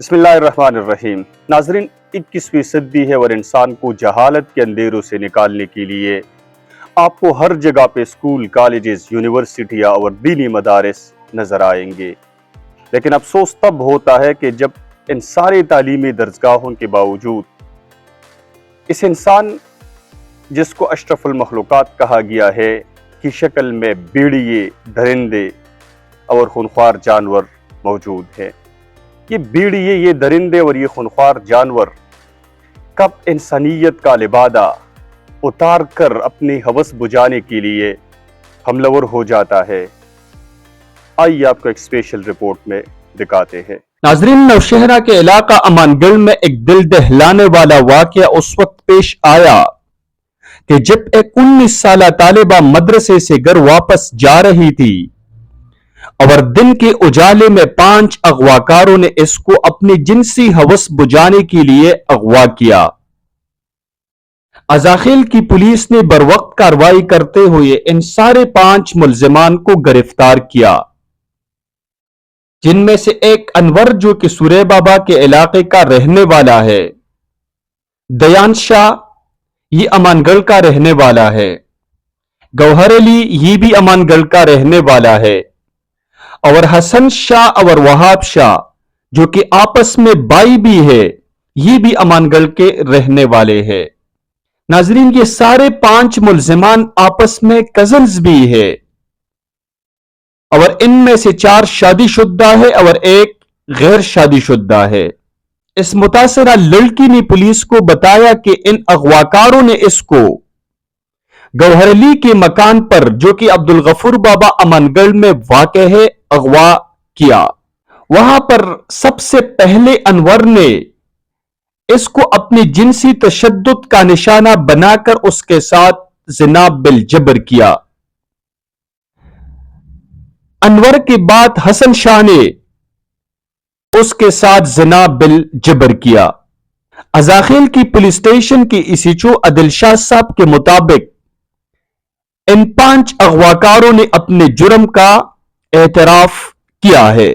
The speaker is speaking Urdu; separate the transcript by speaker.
Speaker 1: بسم اللہ الرحمن الرحیم۔ ناظرین، 21ویں صدی ہے اور انسان کو جہالت کے اندھیروں سے نکالنے کے لیے آپ کو ہر جگہ پہ اسکول، کالجز، یونیورسٹیاں اور دینی مدارس نظر آئیں گے، لیکن افسوس تب ہوتا ہے کہ جب ان سارے تعلیمی درسگاہوں کے باوجود اس انسان جس کو اشرف المخلوقات کہا گیا ہے کی شکل میں بھیڑیے، درندے اور خونخوار جانور موجود ہیں۔ یہ بھیڑیے، یہ درندے اور یہ خونخوار جانور کب انسانیت کا لبادہ اتار کر اپنی ہوس بجھانے کے لیے حملہ ور ہو جاتا ہے، آئیے آپ کو ایک اسپیشل رپورٹ میں دکھاتے ہیں۔
Speaker 2: ناظرین، نوشہرہ کے علاقہ امان گڑھ میں ایک دل دہلانے والا واقعہ اس وقت پیش آیا کہ جب ایک 19 سالہ طالبہ مدرسے سے گھر واپس جا رہی تھی اور دن کے اجالے میں 5 اغواکاروں نے اس کو اپنی جنسی ہوس بجھانے کے لیے اغوا کیا۔ ازاخیل کی پولیس نے بروقت کارروائی کرتے ہوئے ان سارے 5 ملزمان کو گرفتار کیا، جن میں سے ایک انور جو کہ سورے بابا کے علاقے کا رہنے والا ہے، دیان شاہ یہ امان گڑھ کا رہنے والا ہے، گوہر علی یہ بھی امان گڑھ کا رہنے والا ہے، اور حسن شاہ اور وہاب شاہ جو کہ آپس میں بھائی بھی ہے، یہ بھی امان گڑھ کے رہنے والے ہیں۔ ناظرین، یہ سارے 5 ملزمان آپس میں کزنز بھی ہے، اور ان میں سے 4 شادی شدہ ہے اور ایک غیر شادی شدہ ہے۔ اس متاثرہ لڑکی نے پولیس کو بتایا کہ ان اغواکاروں نے اس کو گوہر علی کے مکان پر جو کہ عبدالغفور بابا امان گڑھ میں واقع ہے اغوا کیا۔ وہاں پر سب سے پہلے انور نے اس کو اپنی جنسی تشدد کا نشانہ بنا کر اس کے ساتھ زنا بالجبر کیا۔ انور کے بعد حسن شاہ نے اس کے ساتھ زنا بالجبر کیا۔ ازاخیل کی پولیس اسٹیشن کے ایس ایچ او عادل شاہ صاحب کے مطابق ان 5 اغواکاروں نے اپنے جرم کا اعتراف کیا ہے۔